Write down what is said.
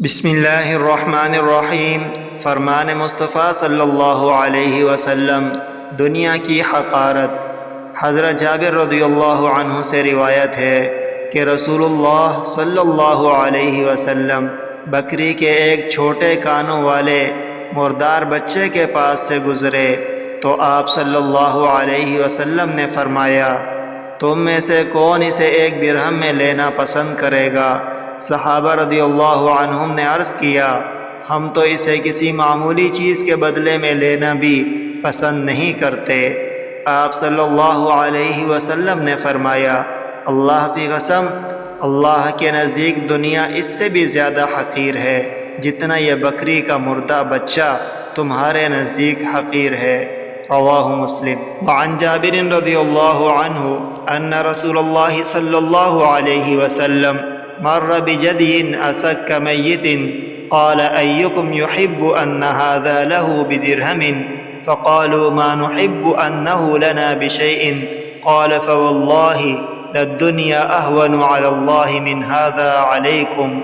بسم اللہ الرحمن الرحیم۔ فرمان مصطفیٰ صلی اللہ علیہ وسلم، دنیا کی حقارت۔ حضرت جابر رضی اللہ عنہ سے روایت ہے کہ رسول اللہ صلی اللہ علیہ وسلم بکری کے ایک چھوٹے کانوں والے مردار بچے کے پاس سے گزرے تو آپ صلی اللہ علیہ وسلم نے فرمایا، تم میں سے کون اسے 1 درہم میں لینا پسند کرے گا؟ صحابہ رضی اللہ عنہم نے عرض کیا، ہم تو اسے کسی معمولی چیز کے بدلے میں لینا بھی پسند نہیں کرتے۔ آپ صلی اللہ علیہ وسلم نے فرمایا، اللہ کی قسم، اللہ کے نزدیک دنیا اس سے بھی زیادہ حقیر ہے جتنا یہ بکری کا مردہ بچہ تمہارے نزدیک حقیر ہے۔ رواہ مسلم۔ وعن جابر رضی اللہ عنہ ان رسول اللہ صلی اللہ علیہ وسلم مر بجدي أسك ميت قال أيكم يحب أن هذا له بدرهم فقالوا ما نحب أنه لنا بشيء قال فوالله للدنيا أهون على الله من هذا عليكم